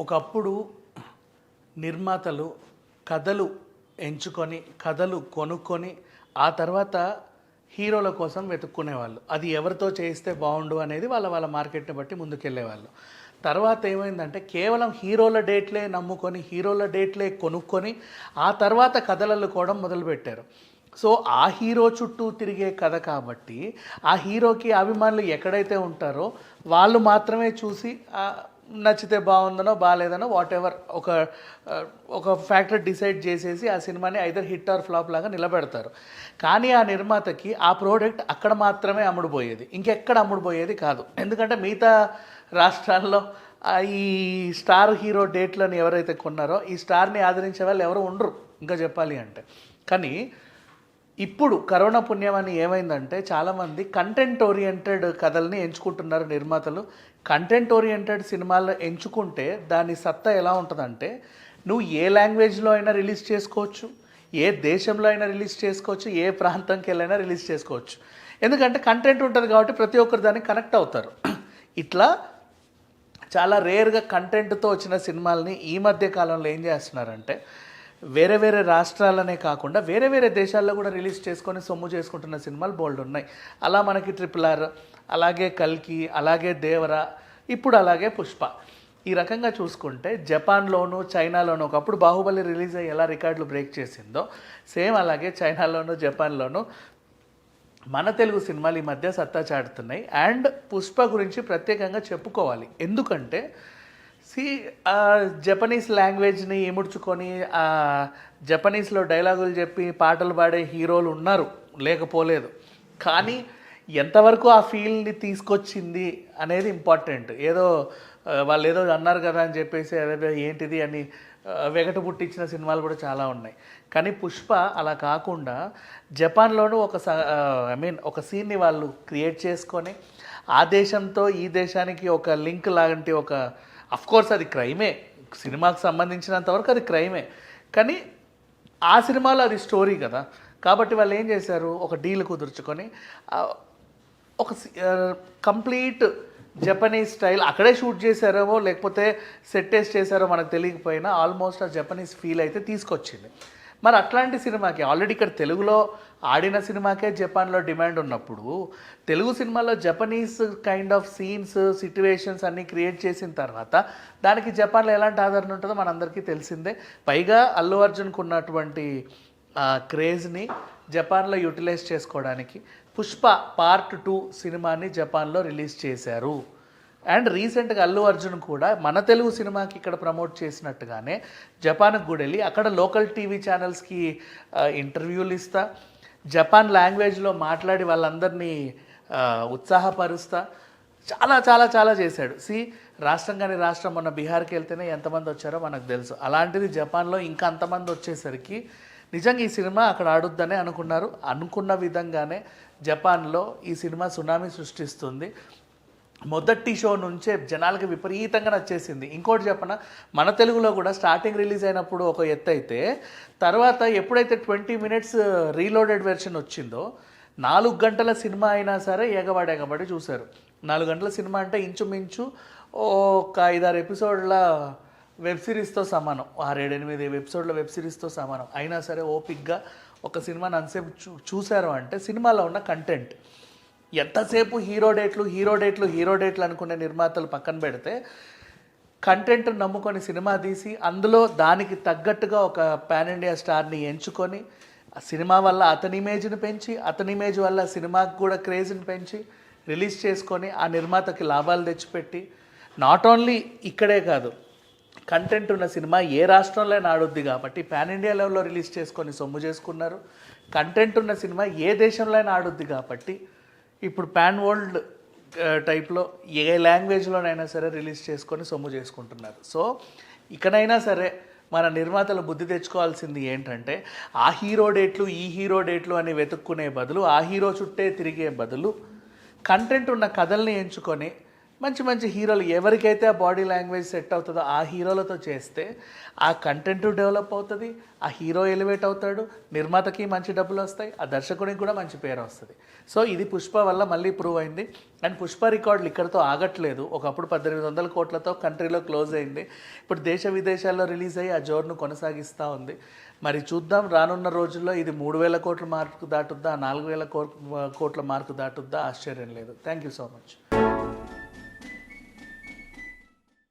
ఒకప్పుడు నిర్మాతలు కథలు ఎంచుకొని కథలు కొనుక్కొని ఆ తర్వాత హీరోల కోసం వెతుక్కునేవాళ్ళు. అది ఎవరితో చేయిస్తే బాగుండు అనేది వాళ్ళ మార్కెట్ని బట్టి ముందుకెళ్ళేవాళ్ళు. తర్వాత ఏమైందంటే కేవలం హీరోల డేట్లే నమ్ముకొని హీరోల డేట్లే కొనుక్కొని ఆ తర్వాత కథలు అల్లుకోవడం మొదలుపెట్టారు. సో ఆ హీరో చుట్టూ తిరిగే కథ కాబట్టి ఆ హీరోకి అభిమానులు ఎక్కడైతే ఉంటారో వాళ్ళు మాత్రమే చూసి నచ్చితే బాగుందనో బాగాలేదనో వాట్ ఎవర్ ఒక ఫ్యాక్టర్ డిసైడ్ చేసేసి ఆ సినిమాని ఐదర్ హిట్ ఆర్ ఫ్లాప్ లాగా నిలబెడతారు. కానీ ఆ నిర్మాతకి ఆ ప్రోడక్ట్ అక్కడ మాత్రమే అమ్ముడుపోయేది, ఇంకెక్కడ అమ్ముడుపోయేది కాదు. ఎందుకంటే మిగతా రాష్ట్రాల్లో ఈ స్టార్ హీరో డేట్లను ఎవరైతే కొన్నారో ఈ స్టార్ని ఆదరించే వాళ్ళు ఎవరు ఉండరు ఇంకా చెప్పాలి అంటే. కానీ ఇప్పుడు కరోనా పుణ్యం అని ఏమైందంటే చాలామంది కంటెంట్ ఓరియంటెడ్ కథల్ని ఎంచుకుంటున్నారు నిర్మాతలు. కంటెంట్ ఓరియంటెడ్ సినిమాలు ఎంచుకుంటే దాని సత్తా ఎలా ఉంటుందంటే నువ్వు ఏ లాంగ్వేజ్లో అయినా రిలీజ్ చేసుకోవచ్చు, ఏ దేశంలో అయినా రిలీజ్ చేసుకోవచ్చు, ఏ ప్రాంతంకి వెళ్ళైనా రిలీజ్ చేసుకోవచ్చు. ఎందుకంటే కంటెంట్ ఉంటుంది కాబట్టి ప్రతి ఒక్కరు దానికి కనెక్ట్ అవుతారు. ఇట్లా చాలా రేర్గా కంటెంట్తో వచ్చిన సినిమాలని ఈ మధ్య కాలంలో ఏం చేస్తున్నారంటే వేరే వేరే రాష్ట్రాలనే కాకుండా వేరే వేరే దేశాల్లో కూడా రిలీజ్ చేసుకొని సొమ్ము చేసుకుంటున్న సినిమాలు బోల్డ్ ఉన్నాయి. అలా మనకి RRR, అలాగే కల్కి, అలాగే దేవర, ఇప్పుడు అలాగే పుష్ప. ఈ రకంగా చూసుకుంటే జపాన్లోను చైనాలోను ఒకప్పుడు బాహుబలి రిలీజ్ అయ్యి ఎలా రికార్డులు బ్రేక్ చేసిందో సేమ్ అలాగే చైనాలోను జపాన్లోను మన తెలుగు సినిమాలు ఈ మధ్య సత్తా చాటుతున్నాయి. అండ్ పుష్ప గురించి ప్రత్యేకంగా చెప్పుకోవాలి. ఎందుకంటే జపనీస్ లాంగ్వేజ్ని ఇముడ్చుకొని జపనీస్లో డైలాగులు చెప్పి పాటలు పాడే హీరోలు ఉన్నారు, లేకపోలేదు. కానీ ఎంతవరకు ఆ ఫీల్ని తీసుకొచ్చింది అనేది ఇంపార్టెంట్. ఏదో వాళ్ళు ఏదో అన్నారు కదా అని చెప్పేసి అదే ఏంటిది అని వెగటు పుట్టించిన సినిమాలు కూడా చాలా ఉన్నాయి. కానీ పుష్ప అలా కాకుండా జపాన్లోనూ ఒక సీన్ని వాళ్ళు క్రియేట్ చేసుకొని ఆ దేశంతో ఈ దేశానికి ఒక లింక్ లాంటి అఫ్కోర్స్ అది క్రైమే, సినిమాకి సంబంధించినంత వరకు అది క్రైమే, కానీ ఆ సినిమాలో అది స్టోరీ కదా. కాబట్టి వాళ్ళు ఏం చేశారు, ఒక డీల్ కుదుర్చుకొని ఒక కంప్లీట్ జపనీస్ స్టైల్ అక్కడే షూట్ చేశారేమో లేకపోతే సెట్ టెస్ట్ చేశారో మనకు తెలియకపోయినా ఆల్మోస్ట్ ఆ జపనీస్ ఫీల్ అయితే తీసుకొచ్చింది. మరి అట్లాంటి సినిమాకి ఆల్రెడీ ఇక్కడ తెలుగులో ఆడిన సినిమాకే జపాన్లో డిమాండ్ ఉన్నప్పుడు తెలుగు సినిమాలో Japanese kind of scenes situations అన్నీ క్రియేట్ చేసిన తర్వాత దానికి జపాన్లో ఎలాంటి ఆదరణ ఉంటుందో మనందరికీ తెలిసిందే. పైగా అల్లు అర్జున్కు ఉన్నటువంటి క్రేజ్ని జపాన్లో యూటిలైజ్ చేసుకోవడానికి పుష్ప పార్ట్ 2 సినిమాని జపాన్లో రిలీజ్ చేశారు. అండ్ రీసెంట్గా అల్లు అర్జున్ కూడా మన తెలుగు సినిమాకి ఇక్కడ ప్రమోట్ చేసినట్టుగానే జపాన్కి కూడా వెళ్ళి అక్కడ లోకల్ టీవీ ఛానల్స్కి ఇంటర్వ్యూలు ఇస్తా, జపాన్ లాంగ్వేజ్లో మాట్లాడి వాళ్ళందరినీ ఉత్సాహపరుస్తా చాలా చాలా చాలా చేశాడు. రాష్ట్రం కానీ రాష్ట్రం మొన్న బీహార్కి వెళ్తేనే ఎంతమంది వచ్చారో మనకు తెలుసు. అలాంటిది జపాన్లో ఇంకా అంతమంది వచ్చేసరికి నిజంగా ఈ సినిమా అక్కడ ఆడుద్దని అనుకున్నారు. అనుకున్న విధంగానే జపాన్లో ఈ సినిమా సునామీ సృష్టిస్తుంది. మొదటి షో నుంచే జనాలకి విపరీతంగా నచ్చేసింది. ఇంకోటి చెప్పనా, మన తెలుగులో కూడా స్టార్టింగ్ రిలీజ్ అయినప్పుడు ఒక ఎత్తు అయితే తర్వాత ఎప్పుడైతే 20 minutes రీలోడెడ్ వెర్షన్ వచ్చిందో 4 గంటల సినిమా అయినా సరే ఎగబడి చూశారు. 4 గంటల సినిమా అంటే ఇంచుమించు ఒక 5-6 ఎపిసోడ్ల వెబ్ సిరీస్తో సమానం, 6-8 ఎపిసోడ్ల వెబ్ సిరీస్తో సమానం. అయినా సరే ఓపిక్గా ఒక సినిమాని అంతసేపు చూశారు అంటే సినిమాలో ఉన్న కంటెంట్. ఎంతసేపు హీరో డేట్లు అనుకునే నిర్మాతలు పక్కన పెడితే కంటెంట్ నమ్ముకొని సినిమా తీసి అందులో దానికి తగ్గట్టుగా ఒక పాన్ ఇండియా స్టార్ని ఎంచుకొని ఆ సినిమా వల్ల అతని ఇమేజ్ని పెంచి అతని ఇమేజ్ వల్ల సినిమాకి కూడా క్రేజ్ని పెంచి రిలీజ్ చేసుకొని ఆ నిర్మాతకి లాభాలు తెచ్చిపెట్టి నాట్ ఓన్లీ ఇక్కడే కాదు కంటెంట్ ఉన్న సినిమా ఏ రాష్ట్రంలో ఆడుద్ది కాబట్టి పాన్ ఇండియా లెవెల్లో రిలీజ్ చేసుకొని సొమ్ము చేసుకున్నారు. కంటెంట్ ఉన్న సినిమా ఏ దేశంలో ఆడుద్ది కాబట్టి ఇప్పుడు పాన్ వరల్డ్ టైప్లో ఏ లాంగ్వేజ్లోనైనా సరే రిలీజ్ చేసుకొని సొమ్ము చేసుకుంటున్నారు. సో ఇకనైనా సరే మన నిర్మాతలు బుద్ధి తెచ్చుకోవాల్సింది ఏంటంటే ఆ హీరో డేట్లు ఈ హీరో డేట్లు అని వెతుక్కునే బదులు ఆ హీరో చుట్టే తిరిగే బదులు కంటెంట్ ఉన్న కథల్ని ఎంచుకొని మంచి మంచి హీరోలు ఎవరికైతే ఆ బాడీ లాంగ్వేజ్ సెట్ అవుతుందో ఆ హీరోలతో చేస్తే ఆ కంటెంట్ డెవలప్ అవుతుంది, ఆ హీరో ఎలివేట్ అవుతాడు, నిర్మాతకి మంచి డబ్బులు వస్తాయి, ఆ దర్శకునికి కూడా మంచి పేరు వస్తుంది. సో ఇది పుష్ప వల్ల మళ్ళీ ప్రూవ్ అయింది. అండ్ పుష్ప రికార్డులు ఇక్కడితో ఆగట్లేదు. ఒకప్పుడు 1800 కోట్లతో కంట్రీలో క్లోజ్ అయింది. ఇప్పుడు దేశ విదేశాల్లో రిలీజ్ అయ్యి ఆ జోరును కొనసాగిస్తూ ఉంది. మరి చూద్దాం రానున్న రోజుల్లో ఇది 3000 కోట్ల మార్కు దాటుద్దా, 4000 కోట్ల మార్కు దాటుద్దా, ఆశ్చర్యం లేదు. Thank you so much.